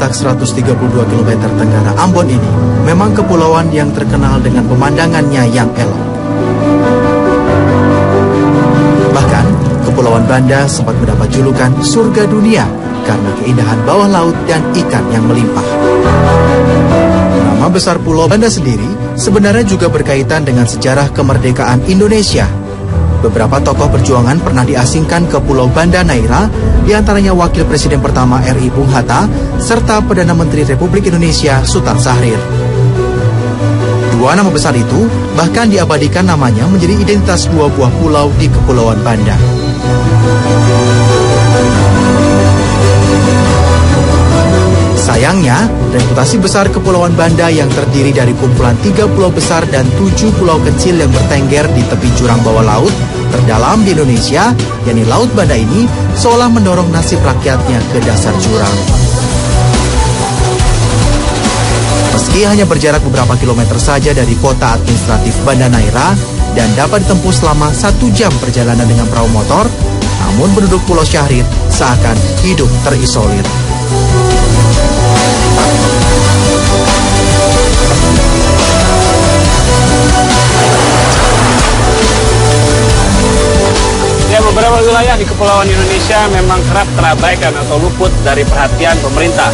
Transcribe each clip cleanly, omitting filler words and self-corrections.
terletak 132 km tenggara Ambon ini memang kepulauan yang terkenal dengan pemandangannya yang elok. Bahkan, Kepulauan Banda sempat mendapat julukan surga dunia karena keindahan bawah laut dan ikan yang melimpah. Nama besar Pulau Banda sendiri sebenarnya juga berkaitan dengan sejarah kemerdekaan Indonesia. Beberapa tokoh perjuangan pernah diasingkan ke Pulau Banda Neira, diantaranya Wakil Presiden pertama RI Bung Hatta, serta Perdana Menteri Republik Indonesia Sutan Syahrir. Dua nama besar itu bahkan diabadikan namanya menjadi identitas dua buah pulau di Kepulauan Banda. Sayangnya, reputasi besar Kepulauan Banda yang terdiri dari kumpulan 3 pulau besar dan 7 pulau kecil yang bertengger di tepi jurang bawah laut terdalam di Indonesia, yakni Laut Banda ini, seolah mendorong nasib rakyatnya ke dasar jurang. Meski hanya berjarak beberapa kilometer saja dari kota administratif Banda Neira dan dapat ditempuh selama 1 jam perjalanan dengan perahu motor, namun penduduk Pulau Syahrir seakan hidup terisolir. Ya, beberapa wilayah di Kepulauan Indonesia memang kerap terabaikan atau luput dari perhatian pemerintah.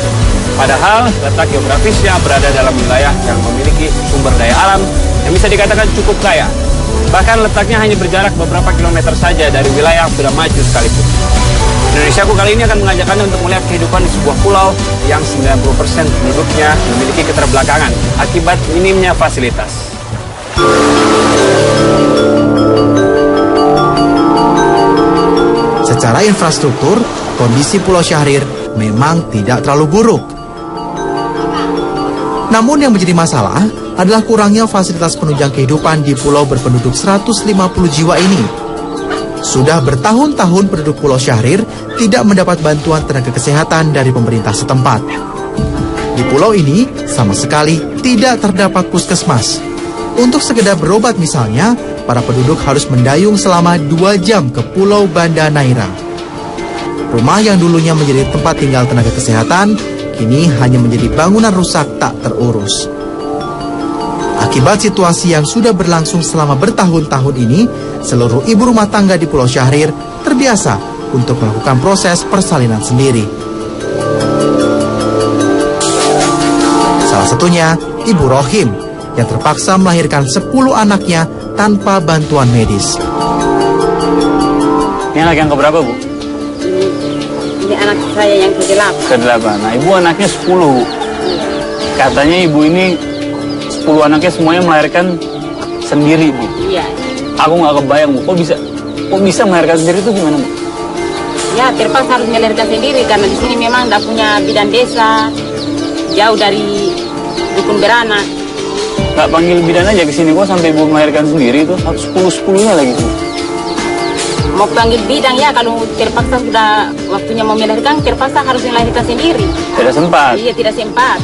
Padahal letak geografisnya berada dalam wilayah yang memiliki sumber daya alam yang bisa dikatakan cukup kaya. Bahkan letaknya hanya berjarak beberapa kilometer saja dari wilayah yang sudah maju sekalipun. Indonesiaku kali ini akan mengajak Anda untuk melihat kehidupan di sebuah pulau yang 90% penduduknya memiliki keterbelakangan akibat minimnya fasilitas. Secara infrastruktur, kondisi Pulau Syahrir memang tidak terlalu buruk. Namun yang menjadi masalah adalah kurangnya fasilitas penunjang kehidupan di pulau berpenduduk 150 jiwa ini. Sudah bertahun-tahun penduduk Pulau Syahrir tidak mendapat bantuan tenaga kesehatan dari pemerintah setempat. Di pulau ini sama sekali tidak terdapat puskesmas. Untuk sekedar berobat misalnya, para penduduk harus mendayung selama 2 jam ke Pulau Banda Neira. Rumah yang dulunya menjadi tempat tinggal tenaga kesehatan, kini hanya menjadi bangunan rusak tak terurus. Akibat situasi yang sudah berlangsung selama bertahun-tahun ini, seluruh ibu rumah tangga di Pulau Syahrir terbiasa untuk melakukan proses persalinan sendiri. Salah satunya, Ibu Rohim, yang terpaksa melahirkan 10 anaknya tanpa bantuan medis. Ini anak yang keberapa, Bu? Ini anak saya yang ke-8. Ke-8. Nah, Ibu anaknya 10. Katanya Ibu ini 10 anaknya semuanya melahirkan sendiri, Bu. Iya. Aku nggak kebayang, Bu. Kok bisa melahirkan sendiri itu gimana, Bu? Ya, terpaksa harus melahirkan sendiri karena di sini memang tidak punya bidan desa, jauh dari dukun beranak. Nggak panggil bidan aja ke sini, kok sampai Ibu melahirkan sendiri itu 10-10-nya lagi, Bu. Mau panggil bidan ya, kalau terpaksa sudah waktunya mau melahirkan, terpaksa harus melahirkan sendiri. Tidak sempat. Iya, tidak sempat.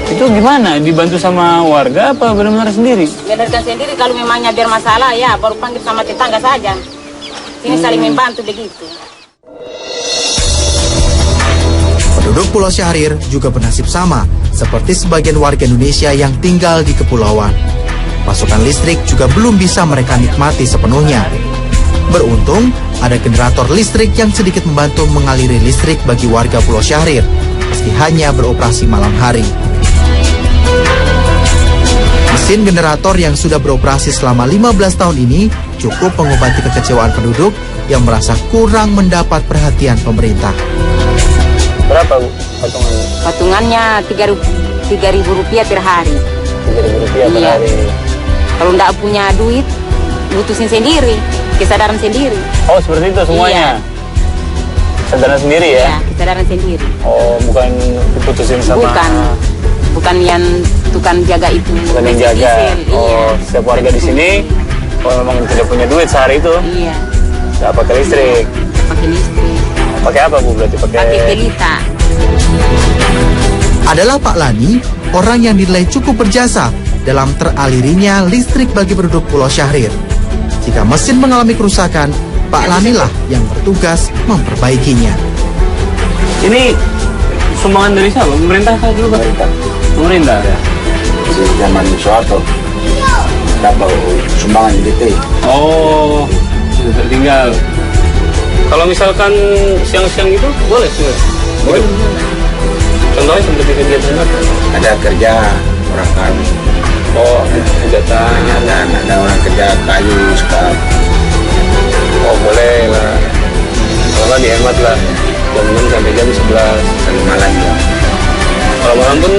Itu gimana? Dibantu sama warga apa benar-benar sendiri? Melahirkan sendiri kalau memangnya bermasalah ya, baru panggil sama tetangga saja. Sini saling membantu begitu. Penduduk Pulau Syahrir juga bernasib sama seperti sebagian warga Indonesia yang tinggal di kepulauan. Pasokan listrik juga belum bisa mereka nikmati sepenuhnya. Beruntung, ada generator listrik yang sedikit membantu mengaliri listrik bagi warga Pulau Syahrir, meski hanya beroperasi malam hari. Mesin generator yang sudah beroperasi selama 15 tahun ini cukup mengobati kekecewaan penduduk yang merasa kurang mendapat perhatian pemerintah. Berapa, Bu, patungannya? Patungannya Rp3.000 per hari. Rp3.000 per Iya. hari. Kalau tidak punya duit, butuhin sendiri, kesadaran sendiri. Oh, seperti itu semuanya? Iya. Kesadaran sendiri ya? Iya, kesadaran sendiri. Oh, bukan diputusin sama... Bukan yang tukang jaga itu. Bukan yang jaga. Diesel, Oh, iya. setiap warga di sini, kalau memang tidak punya duit sehari itu, Iya, nggak pakai listrik. pakai listrik. Pakai apa, Bu? Berarti Pakai pelita. Adalah Pak Lani, orang yang dinilai cukup berjasa dalam teralirinya listrik bagi penduduk Pulau Syahrir. Jika mesin mengalami kerusakan, Pak Lani lah yang bertugas memperbaikinya. Ini sumbangan dari siapa? Pemerintah kah dulu, Pak? Pemerintah. Ya. Di zaman Soeharto dapat sumbangan DT. Oh, sudah tertinggal. Kalau misalkan siang-siang itu boleh sih? Boleh. Contohnya seperti kegiatan apa? Ada kerja orang kami. Oh, kegiatan. Dan ada orang kerja kayu sekarang. Oh, boleh lah. Kalau nggak dihemat lah. Jam 6 sampai jam 11. Sampai malam ya. Kalau malam pun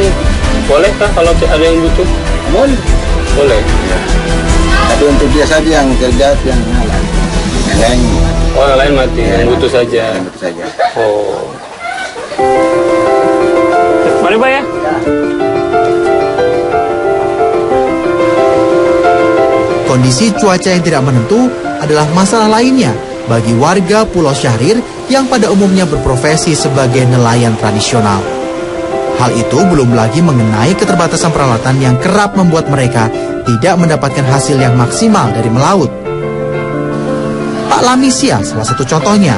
boleh kah kalau ada yang butuh? Boleh. Boleh. Ya. Tapi untuk dia saja yang kerja yang malam. Yang lain Oh, yang lain mati. Yang butuh saja. tentu saja. Oh. Mari, Pak ya. Kondisi cuaca yang tidak menentu adalah masalah lainnya bagi warga Pulau Syahrir yang pada umumnya berprofesi sebagai nelayan tradisional. Hal itu belum lagi mengenai keterbatasan peralatan yang kerap membuat mereka tidak mendapatkan hasil yang maksimal dari melaut. Pak Lamisia salah satu contohnya.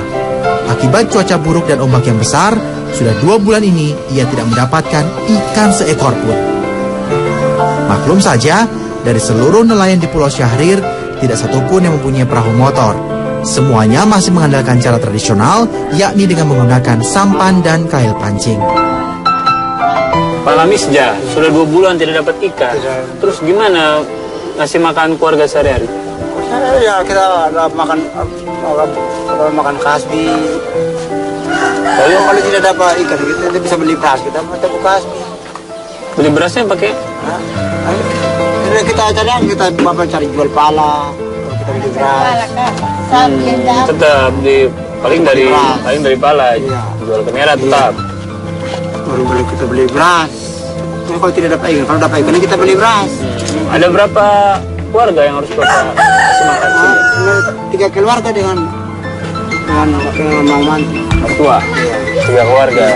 Akibat cuaca buruk dan ombak yang besar, sudah 2 bulan ini ia tidak mendapatkan ikan seekor pun. Maklum saja, dari seluruh nelayan di Pulau Syahrir, tidak satupun yang mempunyai perahu motor. Semuanya masih mengandalkan cara tradisional, yakni dengan menggunakan sampan dan kail pancing. Pak Lamisja, sudah 2 bulan tidak dapat ikan. Terus gimana ngasih makan keluarga sehari-hari? Ya kita ada makan kasbi. Kalau tidak dapat ikan kita bisa beli beras, kita macam kasbi. Beli berasnya pakai? Jadi kita kadang kita cari jual pala, kita beli beras. Tetap di paling dari pala, Iya. jual ke merah tetap. Baru kita beli beras. Nah, kalau tidak dapat ikan, kalau dapat ikan kita beli beras. Ada berapa keluarga yang harus Bapak kasih makan? 3 keluarga dengan mau mantu. Mertua, 3 keluarga.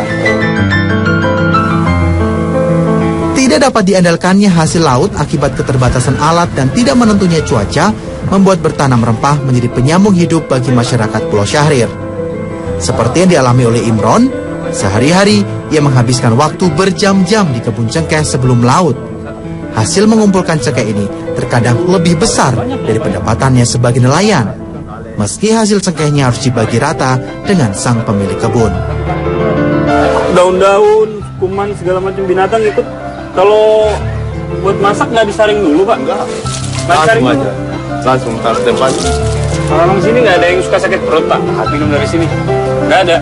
Tidak dapat diandalkannya hasil laut akibat keterbatasan alat dan tidak menentunya cuaca, membuat bertanam rempah menjadi penyambung hidup bagi masyarakat Pulau Syahrir. Seperti yang dialami oleh Imron, sehari-hari ia menghabiskan waktu berjam-jam di kebun cengkeh sebelum melaut. Hasil mengumpulkan cengkeh ini terkadang lebih besar dari pendapatannya sebagai nelayan. Meski hasil cengkehnya harus dibagi rata dengan sang pemilik kebun. Daun-daun, kuman, segala macam binatang ikut. Kalau buat masak nggak disaring dulu, Pak? Nggak disaring dulu. Langsung taruh tempat. Orang sini nggak ada yang suka sakit perut, Pak. Minum dari sini. Nggak ada.